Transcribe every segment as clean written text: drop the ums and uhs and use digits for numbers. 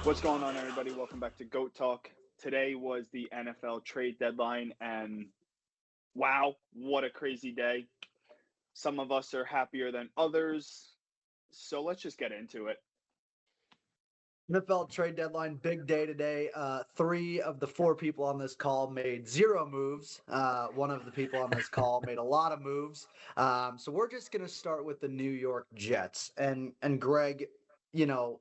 What's going on, everybody? Welcome back to Goat Talk. Today was the NFL trade deadline, and wow, what a crazy day. Some of us are happier than others. So let's just get into it. NFL trade deadline, big day today. Three of the four people on this call made zero moves. One of the people on this call made a lot of moves. So we're just going to start with the New York Jets. And Greg, you know,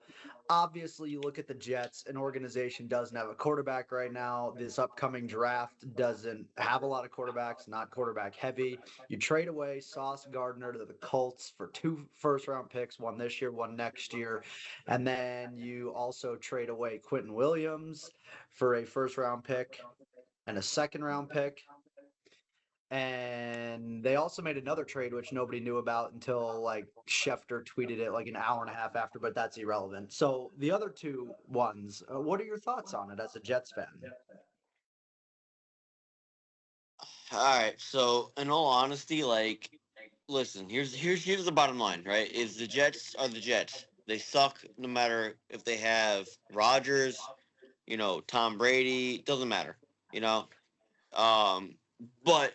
obviously you look at the Jets, an organization doesn't have a quarterback right now. This upcoming draft doesn't have a lot of quarterbacks, not quarterback heavy. You trade away Sauce Gardner to the Colts for two first-round picks, one this year, one next year. And then you also trade away Quentin Williams for a first round pick and a second round pick. And they also made another trade, which nobody knew about until like Schefter tweeted it like an hour and a half after, but that's irrelevant. So the other two ones, what are your thoughts on it as a Jets fan? All right. So, in all honesty, listen. Here's the bottom line, right? Is the Jets are the Jets. They suck no matter if they have Rodgers, Tom Brady. Doesn't matter, you know. Um, but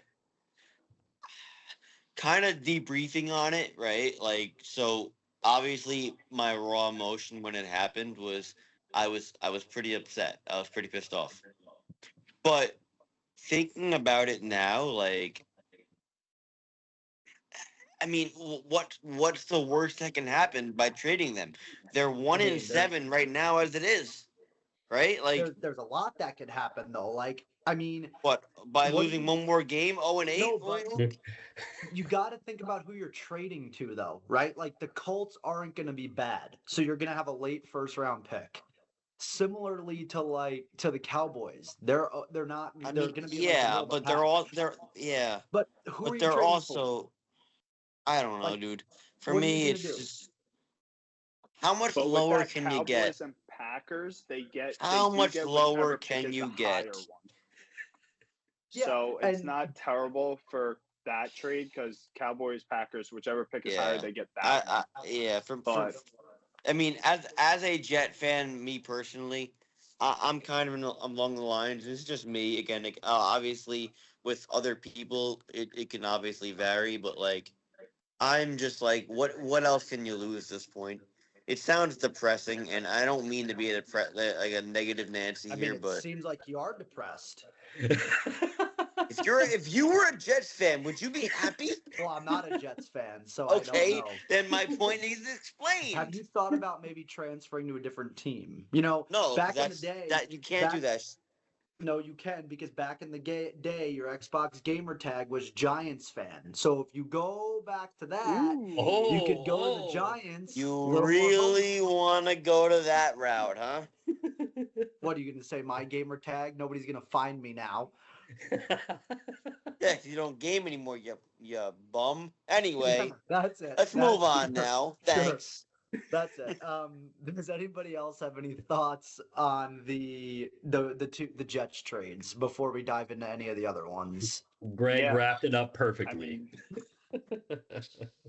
kind of debriefing on it, right? So obviously, my raw emotion when it happened was I was pretty upset. I was pretty pissed off. But thinking about it now, I mean, what's the worst that can happen by trading them? They're I one in mean, there's seven right now as it is, right? there's a lot that could happen though. Like, I mean, What by what do losing you one more game, 0-8? no, but you got to think about who you're trading to, though, right? Like the Colts aren't going to be bad, so you're going to have a late first round pick. Similarly to the Cowboys, they're not I they're mean, going to be in like the yeah, middle of the but pack. But who are you they're trading for? also I don't know, Like, dude. For what are you me, going to it's do? just how much But with lower that can you get? Cowboys and Packers, they How do much get lower whichever pick can is the you higher get? one. Yeah, So it's and not terrible for that trade because Cowboys, Packers, whichever pick is higher, Yeah, they get that one. yeah. For But I mean, as a Jet fan, me personally, I'm kind of along the lines. This is just me again. Obviously, with other people, it can obviously vary, but I'm just like, what else can you lose at this point? It sounds depressing, and I don't mean to be like a negative Nancy I mean, here, it but seems like you are depressed. if you were a Jets fan, would you be happy? Well, I'm not a Jets fan, so I don't Okay, know. then my point needs Have explained. you thought about maybe transferring to a different team? No, because Back in the day, that you can't do back that. no, you can because back in the day, your Xbox gamer tag was Giants fan. So if you go back to that, ooh, you could Oh, go to the oh. Giants, a You little more money. really want to go to that route, huh? What are you going to say? My gamer tag? Nobody's going to find me now. Yeah, 'cause you don't game anymore, you bum. Yeah, Anyway, that's it. let's That move on sure, now. sure. Thanks. That's it. Does anybody else have any thoughts on the Jets trades before we dive into any of the other ones? Greg yeah. wrapped it up I perfectly. mean,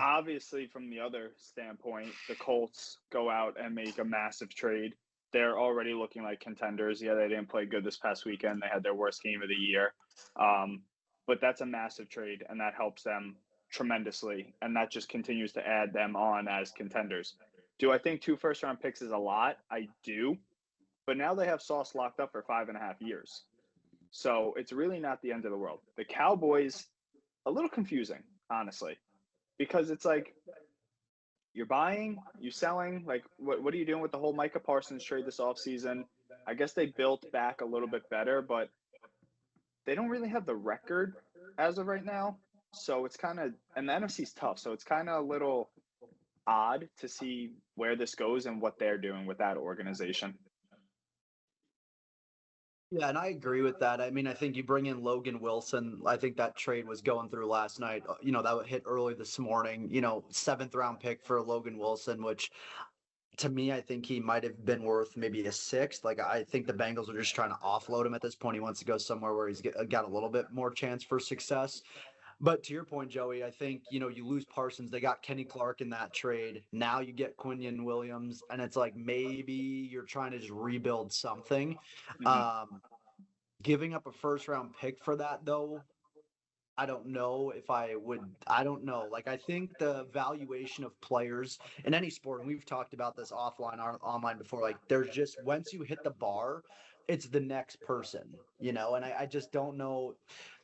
obviously, from the other standpoint, the Colts go out and make a massive trade. They're already looking like contenders. Yeah, they didn't play good this past weekend. They had their worst game of the year. Um, but that's a massive trade, and that helps them tremendously. And that just continues to add them on as contenders. Do I think two first round picks is a lot? I do. But now they have Sauce locked up for 5.5 years. So it's really not the end of the world. The Cowboys, a little confusing, honestly, because it's like you're buying, you're selling. Like, what are you doing with the whole Micah Parsons trade this offseason? I guess they built back a little bit better, but they don't really have the record as of right now. So it's kind of, and the NFC's tough. So it's kind of a little odd to see where this goes and what they're doing with that organization. Yeah, and I agree with that. I mean, I think you bring in Logan Wilson. I think that trade was going through last night. That would hit early this morning. Seventh round pick for Logan Wilson, which to me, I think he might have been worth maybe a sixth. Like, I think the Bengals are just trying to offload him at this point. He wants to go somewhere where he's got a little bit more chance for success. But to your point, Joey, I think, you lose Parsons. They got Kenny Clark in that trade. Now you get Quinion Williams, and it's like maybe you're trying to just rebuild something. Mhm. Giving up a first round pick for that, though, I don't know if I would. I don't know. Like, I think the valuation of players in any sport, and we've talked about this offline or online before, like, there's just once you hit the bar, it's the next person. And I just don't know.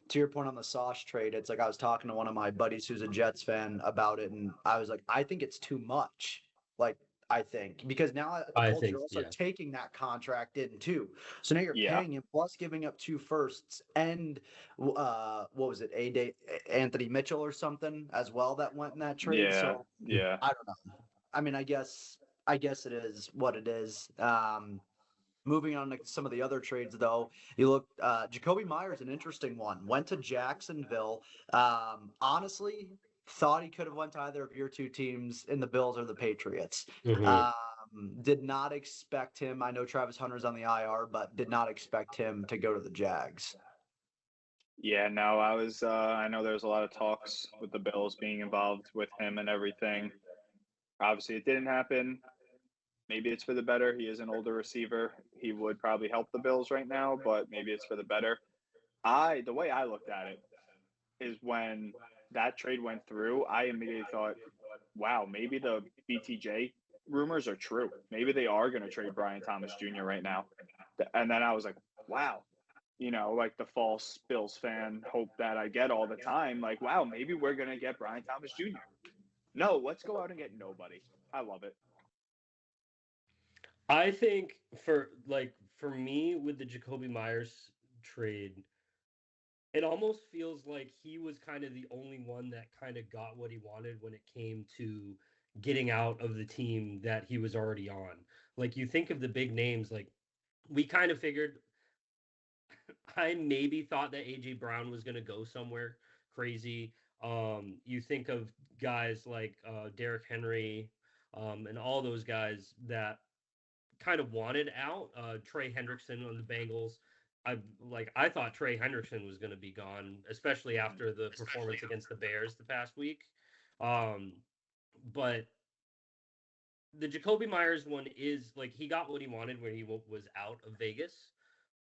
To your point on the Sauce trade, it's like I was talking to one of my buddies who's a Jets fan about it, and I was like, I think it's too much. Like, I think because now the I Colts think, are also yeah. taking that contract in too. So now you're Yeah. paying him plus giving up 2 firsts and what was it, Anthony Mitchell or something as well that went in that trade. Yeah. So Yeah. I don't know. I mean, I guess it is what it is. Moving on to some of the other trades, though, you look, Jacoby Myers, an interesting one. Went to Jacksonville. Honestly, thought he could have went to either of your two teams in the Bills or the Patriots. Mhm. Did not expect him. I know Travis Hunter's on the IR, but did not expect him to go to the Jags. Yeah, no, I know there's a lot of talks with the Bills being involved with him and everything. Obviously, it didn't happen. Maybe it's for the better. He is an older receiver. He would probably help the Bills right now, but maybe it's for the better. The way I looked at it is when that trade went through, I immediately thought, wow, maybe the BTJ rumors are true. Maybe they are going to trade Brian Thomas Jr. right now. And then I was like, wow, like the false Bills fan hope that I get all the time. Like, wow, maybe we're going to get Brian Thomas Jr. No, let's go out and get nobody. I love it. I think for me with the Jacoby Myers trade, it almost feels like he was kind of the only one that kind of got what he wanted when it came to getting out of the team that he was already on. Like you think of the big names, like we kind of figured I maybe thought that AJ Brown was going to go somewhere crazy. You think of guys like Derrick Henry, and all those guys that kind of wanted out. Trey Hendrickson on the Bengals. I thought Trey Hendrickson was going to be gone, especially after the performance against the Bears the past week. But the Jacoby Myers one is like he got what he wanted when he was out of Vegas,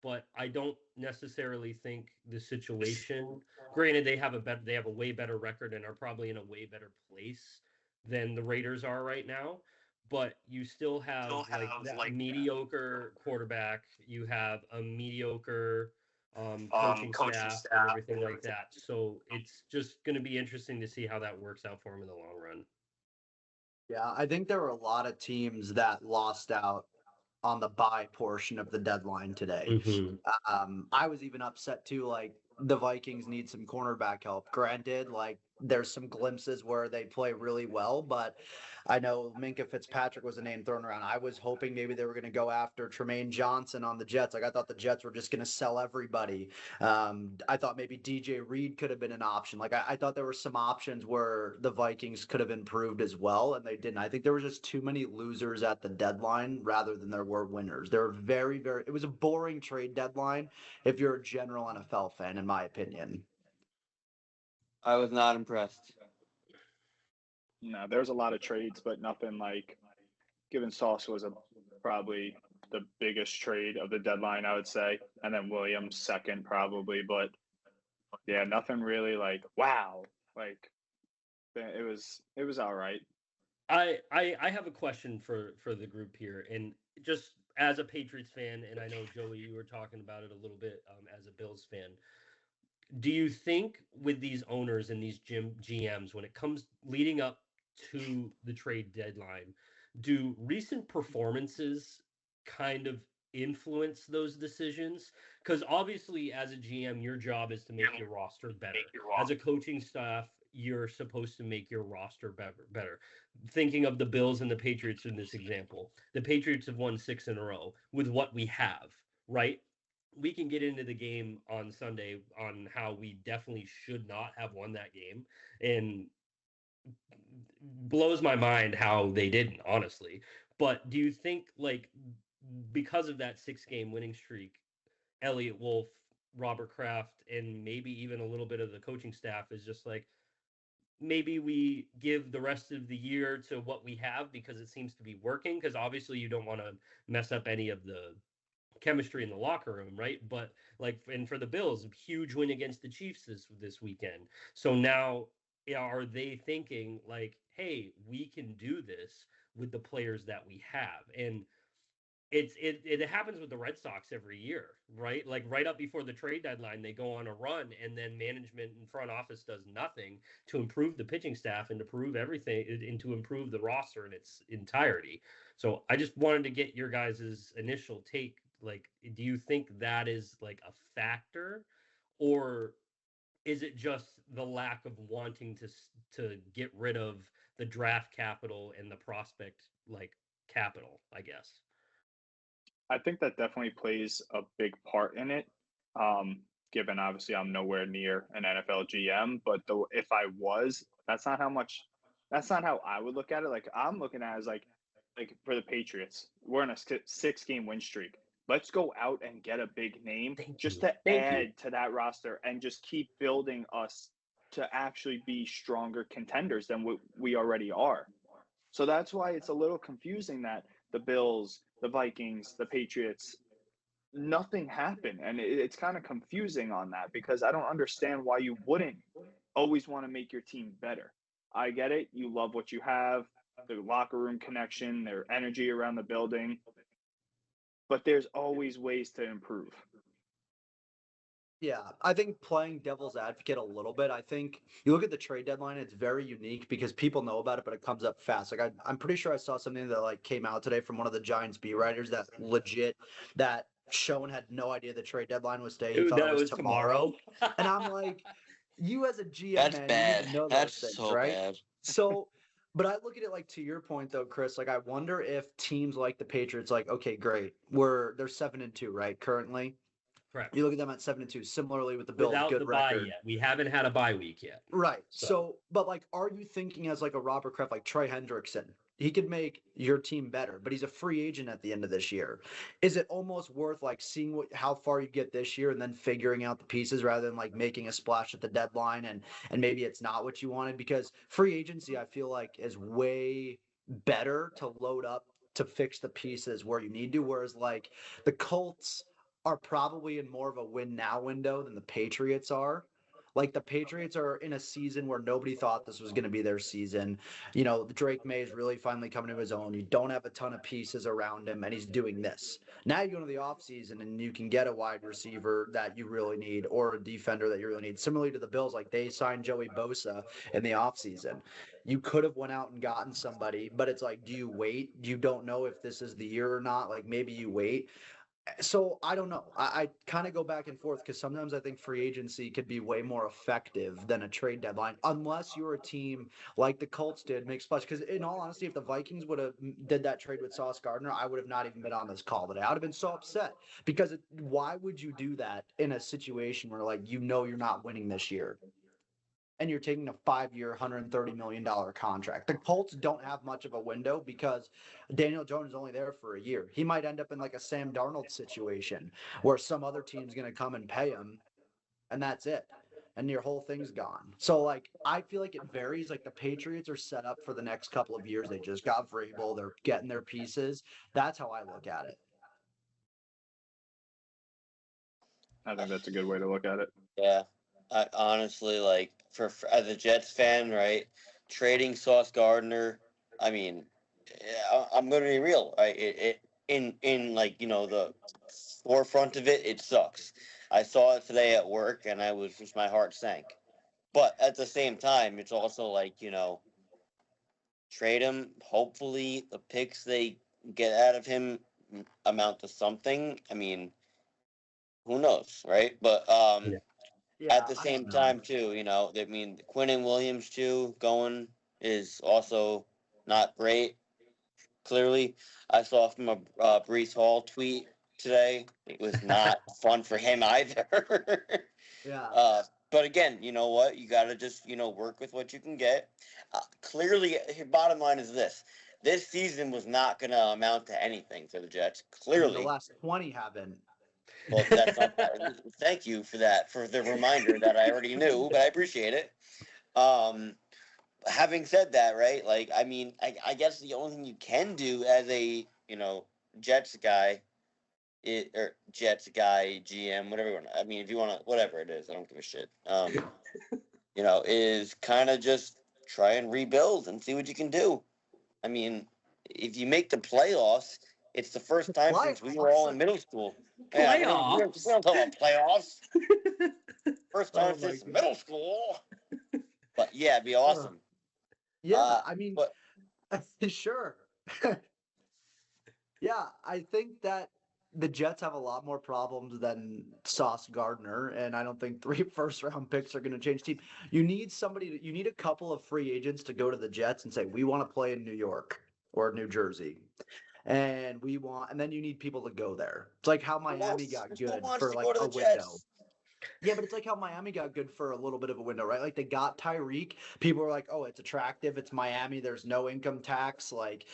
but I don't necessarily think the situation. Granted, they have a way better record and are probably in a way better place than the Raiders are right now. But you still have like that mediocre quarterback. You have a mediocre coaching staff and everything like that. So it's just going to be interesting to see how that works out for him in the long run. Yeah, I think there were a lot of teams that lost out on the buy portion of the deadline today. Mm-hmm. I was even upset too. Like the Vikings need some cornerback help. Granted, like there's some glimpses where they play really well, but I know Minka Fitzpatrick was a name thrown around. I was hoping maybe they were going to go after Tremaine Johnson on the Jets. Like I thought the Jets were just going to sell everybody. I thought maybe DJ Reed could have been an option. Like I thought there were some options where the Vikings could have improved as well, and they didn't. I think there was just too many losers at the deadline rather than there were winners. There were very, very. It was a boring trade deadline if you're a general NFL fan, in my opinion. I was not impressed. No, there's a lot of trades, but nothing like given Sauce was probably the biggest trade of the deadline, I would say, and then Williams second probably. But yeah, nothing really like wow. Like it was all right. I have a question for the group here, and just as a Patriots fan, and I know Joey, you were talking about it a little bit as a Bills fan. Do you think with these owners and these GMs, when it comes leading up to the trade deadline, do recent performances kind of influence those decisions? Because obviously, as a GM, your job is to make your roster better. As a coaching staff, you're supposed to make your roster better. Thinking of the Bills and the Patriots in this example, the Patriots have won 6 in a row with what we have, right? We can get into the game on Sunday on how we definitely should not have won that game, and blows my mind how they didn't, honestly. But do you think, like, because of that 6-game winning streak, Elliot Wolf Robert Kraft and maybe even a little bit of the coaching staff is just like, maybe we give the rest of the year to what we have because it seems to be working. Because obviously you don't want to mess up any of the chemistry in the locker room, right? But like, and for the Bills, a huge win against the Chiefs this weekend. So now, are they thinking like, hey, we can do this with the players that we have? And it happens with the Red Sox every year, right? Like right up before the trade deadline, they go on a run, and then management and front office does nothing to improve the pitching staff and to prove everything and to improve the roster in its entirety. So I just wanted to get your guys' initial take. Like, do you think that is like a factor, or is it just the lack of wanting to get rid of the draft capital and the prospect like capital, I guess? I think that definitely plays a big part in it. Given obviously I'm nowhere near an NFL GM, but if I was, that's not how I would look at it. Like I'm looking at it as like for the Patriots, we're on a 6-game win streak. Let's go out and get a big name just to add to that roster and just keep building us to actually be stronger contenders than what we already are. So that's why it's a little confusing that the Bills, the Vikings, the Patriots, nothing happened. And it's kind of confusing on that because I don't understand why you wouldn't always want to make your team better. I get it. You love what you have, the locker room connection, their energy around the building, but there's always ways to improve. Yeah, I think playing devil's advocate a little bit. I think you look at the trade deadline; it's very unique because people know about it, but it comes up fast. Like I'm pretty sure I saw something that like came out today from one of the Giants beat writers that legit that Schoen had no idea the trade deadline was today. He thought That it was was tomorrow, and I'm like, you as a GM, That's man, you bad. need to know That's those things, so right? bad. So, but I look at it like to your point though, Chris. Like I wonder if teams like the Patriots, like okay, great, they're 7-2, right, currently. Correct. You look at them at 7-2. Similarly with the Bills, Without good the bye record. yet. We haven't had a bye week yet. Right. So, but like, are you thinking as like a Robert Kraft, like Trey Hendrickson? He could make your team better, but he's a free agent at the end of this year. Is it almost worth like seeing how far you get this year and then figuring out the pieces rather than like making a splash at the deadline and maybe it's not what you wanted? Because free agency, I feel like, is way better to load up to fix the pieces where you need to. Whereas like the Colts are probably in more of a win now window than the Patriots are. Like the Patriots are in a season where nobody thought this was going to be their season. You know, Drake May is really finally coming to his own. You don't have a ton of pieces around him, and he's doing this. Now you go into the offseason and you can get a wide receiver that you really need or a defender that you really need. Similarly to the Bills, like they signed Joey Bosa in the offseason. You could have went out and gotten somebody, but it's like, do you wait? You don't know if this is the year or not. Like maybe you wait. So I don't know. I kind of go back and forth because sometimes I think free agency could be way more effective than a trade deadline, unless you're a team like the Colts did, make splash. Because in all honesty, if the Vikings would have did that trade with Sauce Gardner, I would have not even been on this call today. I would have been so upset because why would you do that in a situation where like you know you're not winning this year? And you're taking a 5-year, $130 million contract. The Colts don't have much of a window because Daniel Jones is only there for a year. He might end up in like a Sam Darnold situation where some other team's going to come and pay him, and that's it. And your whole thing's gone. So, like, I feel like it varies. Like, the Patriots are set up for the next couple of years. They just got Vrabel. They're getting their pieces. That's how I look at it. I think that's a good way to look at it. Yeah, I honestly like for as a Jets fan, right? Trading Sauce Gardner. I mean, I'm going to be real. Right? In like the forefront of it, it sucks. I saw it today at work, and just my heart sank. But at the same time, it's also like trade him. Hopefully, the picks they get out of him amount to something. I mean, who knows, right? But Yeah, at the same time, too, I mean, Quinnen Williams too going is also not great. Clearly, I saw from a Brees Hall tweet today. It was not fun for him either. Yeah. But again, you know what? You got to just work with what you can get. Clearly, bottom line is this: this season was not going to amount to anything for the Jets. I mean, the Clearly, last 20 haven't. Well, that's not. Thank you for that, for the reminder that I already knew, but I appreciate it. Um, Having said that, right? Like, I mean, I guess the only thing you can do as a Jets guy, or Jets guy, GM, whatever you want. I mean, if you want to, whatever it is, I don't give a shit. Is kind of just try and rebuild and see what you can do. I mean, if you make the playoffs, it's the first time since we were all in middle school. Yeah, Playoffs. we don't talk about playoffs. First time Oh my since God. middle school. But yeah, it'd be awesome. Yeah, I mean, but sure. Yeah, I think that the Jets have a lot more problems than Sauce Gardner, and I don't think 3 first-round picks are going to change the team. You need you need a couple of free agents to go to the Jets and say, we want to play in New York or New Jersey. And then you need people to go there. It's like how Miami got who good wants for to like go to a the window. Jets? Yeah, but it's like how Miami got good for a little bit of a window, right? Like they got Tyreek. People were like, "Oh, it's attractive. It's Miami. There's no income tax. Like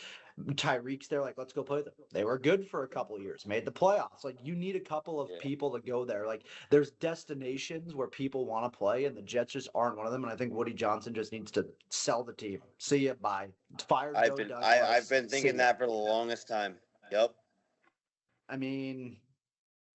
Tyreek's there. Like let's go play them." They were good for a couple of years, made the playoffs. Like you need a couple of Yeah. people to go there. Like there's destinations where people want to play, and the Jets just aren't one of them. And I think Woody Johnson just needs to sell the team. See ya, bye. Fire Joe Douglas. I've been see thinking ya. that for the longest time. Yep. I mean,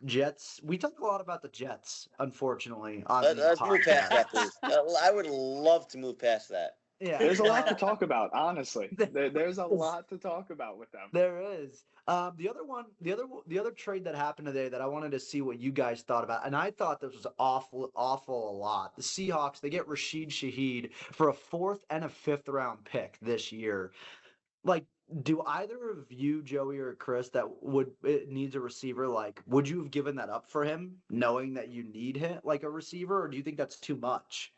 Jets. We talk a lot about the Jets, unfortunately, on these Let's move past podcasts. that, please. I would love to move past that. Yeah, There's a lot to talk about, honestly. There's a lot to talk about with them. There is. The other trade that happened today that I wanted to see what you guys thought about, and I thought this was awful a lot. The Seahawks, they get Rashid Shaheed for a 4th and a 5th round pick this year. Like, do either of you, Joey or Chris, that needs a receiver? Like, would you have given that up for him, knowing that you need him like a receiver, or do you think that's too much?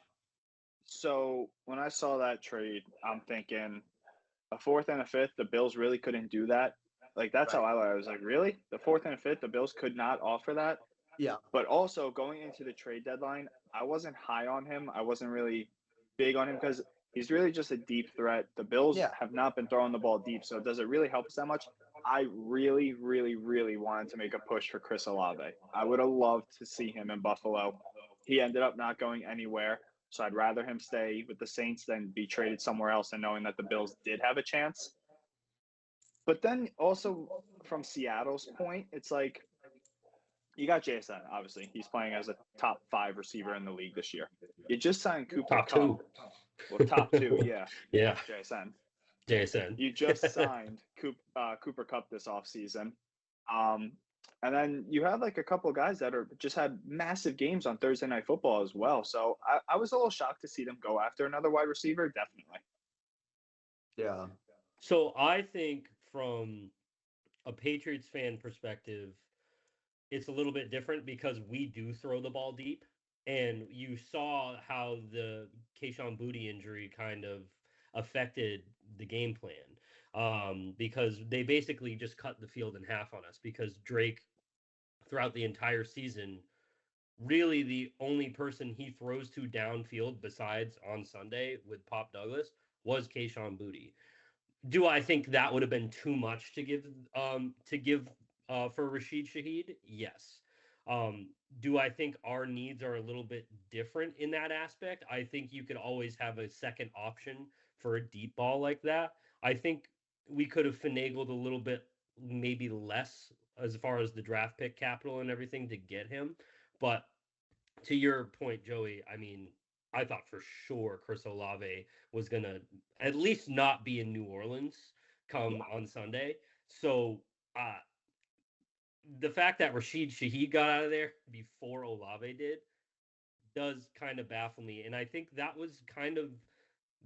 So when I saw that trade, I'm thinking a 4th and a 5th, the Bills really couldn't do that. Like that's how I was like, really? The 4th and a 5th, the Bills could not offer that. Yeah. But also going into the trade deadline, I wasn't high on him. I wasn't really big on him because he's really just a deep threat. The Bills Yeah. have not been throwing the ball deep, so does it really help us that much? I really, really, really wanted to make a push for Chris Olave. I would have loved to see him in Buffalo. He ended up not going anywhere, so I'd rather him stay with the Saints than be traded somewhere else and knowing that the Bills did have a chance. But then also from Seattle's point, it's like you got JSN, obviously. He's playing as a top 5 receiver in the league this year. You just signed Cooper Top Kupp. 2. Well, top 2, yeah. Yeah. JSN. JSN. You just signed Cooper Kupp this offseason. And then you have like a couple of guys that are just had massive games on Thursday Night Football as well. So I was a little shocked to see them go after another wide receiver, definitely. Yeah. So I think from a Patriots fan perspective, it's a little bit different because we do throw the ball deep. And you saw how the Kayshon Boutte injury kind of affected the game plan, because they basically just cut the field in half on us because Drake, throughout the entire season, really the only person he throws to downfield besides on Sunday with Pop Douglas was Kayshon Boutte. Do I think that would have been too much to give for Rashid Shaheed? Yes. Do I think our needs are a little bit different in that aspect? I think you could always have a second option for a deep ball like that. I think we could have finagled a little bit, maybe less as far as the draft pick capital and everything to get him. But to your point, Joey, I mean, I thought for sure Chris Olave was going to at least not be in New Orleans come on Sunday. So the fact that Rashid Shaheed got out of there before Olave did does kind of baffle me. And I think that was kind of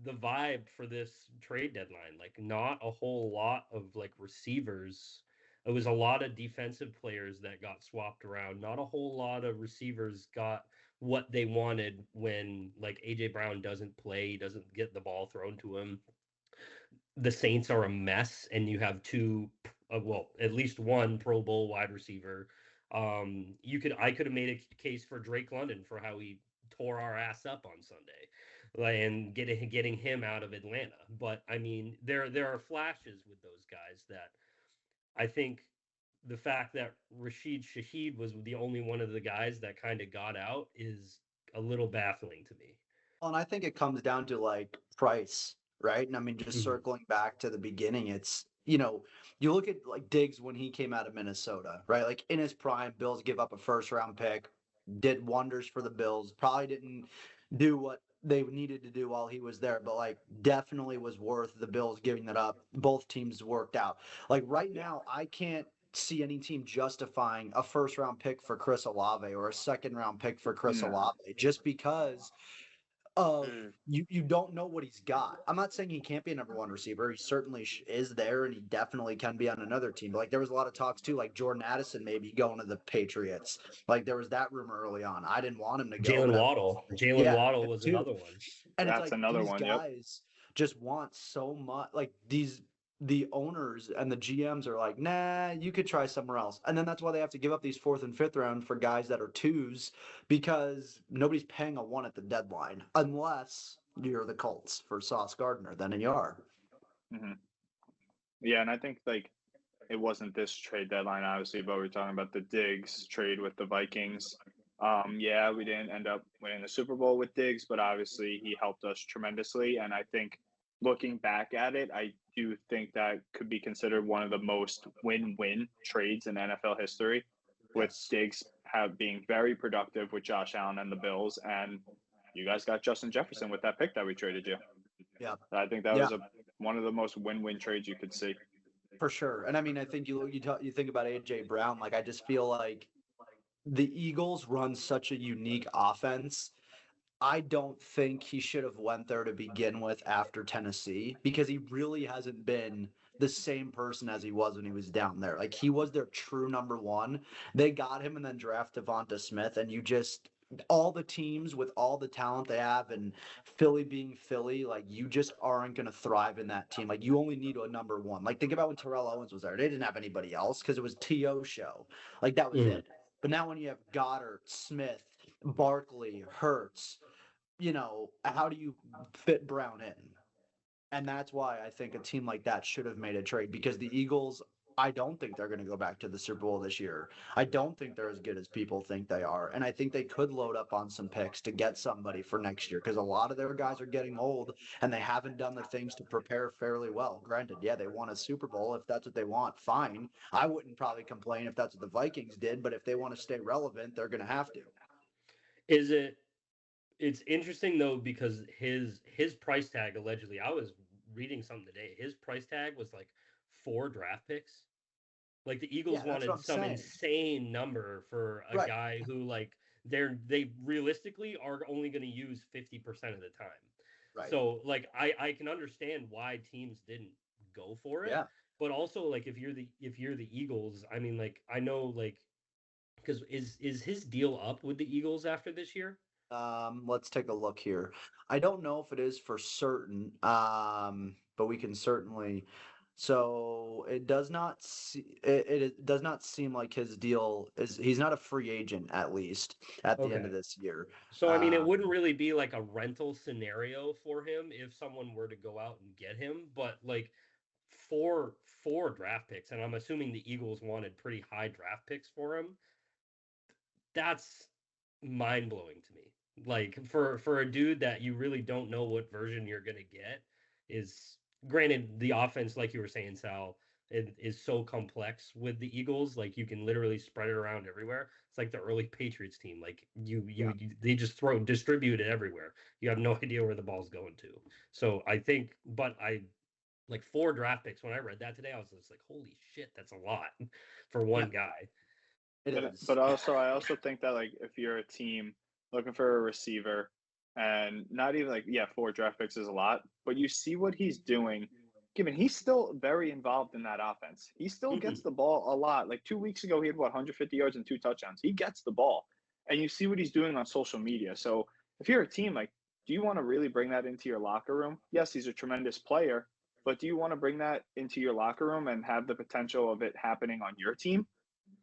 the vibe for this trade deadline. Like, not a whole lot of like receivers. It was a lot of defensive players that got swapped around. Not a whole lot of receivers got what they wanted when like AJ Brown doesn't play, he doesn't get the ball thrown to him. The Saints are a mess, and you have two, well, at least one Pro Bowl wide receiver. I could have made a case for Drake London for how he tore our ass up on Sunday, and getting him out of Atlanta. But I mean, there are flashes with those guys that I think the fact that Rashid Shaheed was the only one of the guys that kind of got out is a little baffling to me. Well, and I think it comes down to like price, right? And I mean, just Mhm. circling back to the beginning, it's, you look at like Diggs when he came out of Minnesota, right? Like in his prime, Bills give up a first round pick, did wonders for the Bills, probably didn't do what they needed to do while he was there, but like definitely was worth the Bills giving that up. Both teams worked out. Like right now, I can't see any team justifying a first round pick for Chris Olave or a second round pick for Chris No. Olave just because of Mm. you don't know what he's got. I'm not saying he can't be a number one receiver. He certainly is there, and he definitely can be on another team. But like there was a lot of talks too, like Jordan Addison maybe going to the Patriots. Like there was that rumor early on. I didn't want him to go, Jalen but Waddle. Jalen yeah, Waddle was too. another one. And it's That's like another these one. Yep. guys just want so much. Like the owners and the GMs are like, nah, you could try somewhere else. And then that's why they have to give up these fourth and fifth round for guys that are twos because nobody's paying a one at the deadline unless you're the Colts for Sauce Gardner. Then you are. Hmm. Yeah, and I think like it wasn't this trade deadline, obviously, but we're talking about the Diggs trade with the Vikings. Yeah, we didn't end up winning the Super Bowl with Diggs, but obviously he helped us tremendously. And I think looking back at it, I do think that could be considered one of the most win-win trades in NFL history, with Yes. Diggs being very productive with Josh Allen and the Bills, and you guys got Justin Jefferson with that pick that we traded you. Yeah. I think that Yeah. was one of the most win-win trades you could see. For sure. And I mean, I think you think about AJ Brown. Like I just feel like the Eagles run such a unique offense. I don't think he should have went there to begin with after Tennessee because he really hasn't been the same person as he was when he was down there. Like he was their true number one. They got him and then draft Devonta Smith, and you just all the teams with all the talent they have and Philly being Philly, like you just aren't going to thrive in that team. Like you only need a number one. Like think about when Terrell Owens was there. They didn't have anybody else because it was T.O. show. Like that was Mhm. it. But now when you have Goddard, Smith, Barkley, Hurts, how do you fit Brown in? And that's why I think a team like that should have made a trade because the Eagles, I don't think they're going to go back to the Super Bowl this year. I don't think they're as good as people think they are. And I think they could load up on some picks to get somebody for next year because a lot of their guys are getting old and they haven't done the things to prepare fairly well. Granted, yeah, they won a Super Bowl. If that's what they want, fine. I wouldn't probably complain if that's what the Vikings did, but if they want to stay relevant, they're going to have to. Is it It's interesting though because his price tag allegedly, I was reading something today. His price tag was like 4 draft picks. Like the Eagles Yeah, that's what wanted I'm some saying. insane number for a Right. guy who like they realistically are only going to use 50% of the time. Right. So like I can understand why teams didn't go for it, Yeah. but also like if you're the Eagles, I mean like I know like because is his deal up with the Eagles after this year? Let's take a look here. I don't know if it is for certain, but we can certainly. So it does not it does not seem like his deal is he's not a free agent at least at the end Okay. of this year. So I mean, it Um, wouldn't really be like a rental scenario for him if someone were to go out and get him, but like four draft picks, and I'm assuming the Eagles wanted pretty high draft picks for him. That's mind blowing to me. Like for a dude that you really don't know what version you're gonna get is granted the offense, like you were saying, Sal, it is so complex with the Eagles. Like you can literally spread it around everywhere. It's like the early Patriots team. Like yeah, they just distribute it everywhere. You have no idea where the ball's going to. So I think, but I like 4 draft picks. When I read that today, I was just like, holy shit, that's a lot for yeah, one guy. it But is. I also think that like if you're a team looking for a receiver and not even like yeah, 4 draft picks is a lot, but you see what he's doing. Given he's still very involved in that offense, he still Mhm. gets the ball a lot. Like 2 weeks ago, he had what 150 yards and 2 touchdowns. He gets the ball, and you see what he's doing on social media. So if you're a team, like, do you want to really bring that into your locker room? Yes, he's a tremendous player, but do you want to bring that into your locker room and have the potential of it happening on your team?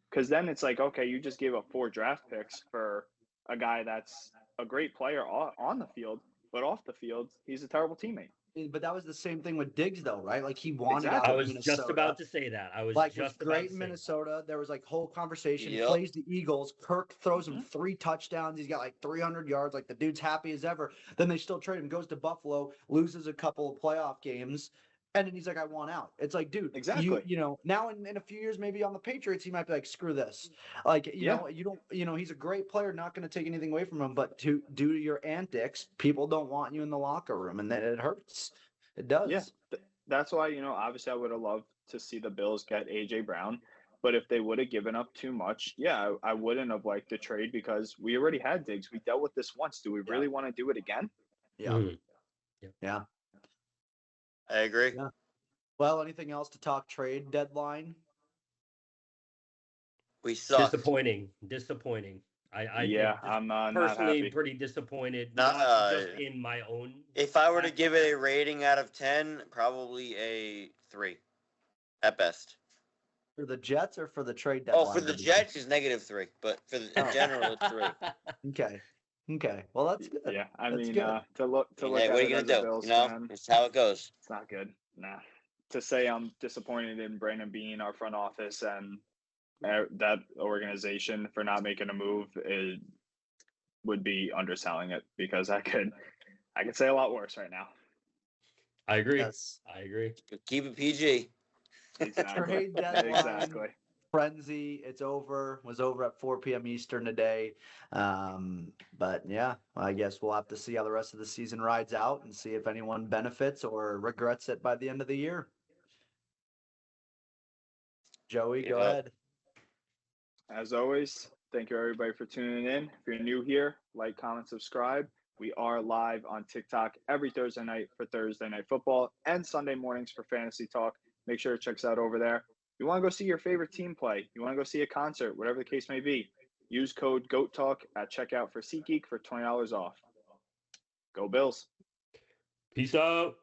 Because then it's like, okay, you just gave up 4 draft picks for a guy that's a great player on the field, but off the field, he's a terrible teammate. but that was the same thing with Diggs, though, right? Like he wanted Exactly. out I of was Minnesota. just about to say that. I was Like was just about great to in say that. Minnesota. There was like whole conversation. Yep. Plays the Eagles. Kirk throws him Mhm. 3 touchdowns. He's got like 300 yards. Like the dude's happy as ever. Then they still trade him. Goes to Buffalo. Loses a couple of playoff games. And then he's like, I want out. It's like, dude, Exactly. you know, now in a few years, maybe on the Patriots, he might be like, screw this. Like, you Yeah. know, you don't, you know, he's a great player, not going to take anything away from him. But due to your antics, people don't want you in the locker room, and then it hurts. It does. Yeah. That's why, obviously I would have loved to see the Bills get AJ Brown. But if they would have given up too much, yeah, I wouldn't have liked the trade because we already had Diggs. We dealt with this once. Do we Yeah. really want to do it again? Yeah. Mhm. Yeah. I agree. Yeah. Well, anything else to talk trade deadline? We suck. Disappointing. I Yeah, think I'm not personally happy. pretty disappointed. Not, Not just in my own. If I were to give it a rating out of 10, probably a 3 at best. For the Jets or for the trade deadline? Oh, for the Jets is -3, but for the in Oh. general it's 3. Okay. Okay. Well, that's good. Yeah, I That's mean, good. to look Hey, at what are it you as gonna a do? Bills You know, fan, it's how it goes. it's not good. Nah. To say I'm disappointed in Brandon Beane, our front office, and that organization for not making a move would be underselling it because I could say a lot worse right now. I agree. Yes. I agree. Keep it PG. Exactly. Trade deadline. Exactly. Frenzy. It's over. Was over at 4 p.m. Eastern today. But yeah, I guess we'll have to see how the rest of the season rides out and see if anyone benefits or regrets it by the end of the year. Joey, go Yeah. ahead. As always, thank you everybody for tuning in. If you're new here, like, comment, subscribe. We are live on TikTok every Thursday night for Thursday Night Football and Sunday mornings for Fantasy Talk. Make sure to check us out over there. You want to go see your favorite team play, you want to go see a concert, whatever the case may be, use code GOATTALK at checkout for SeatGeek for $20 off. Go Bills. Peace out.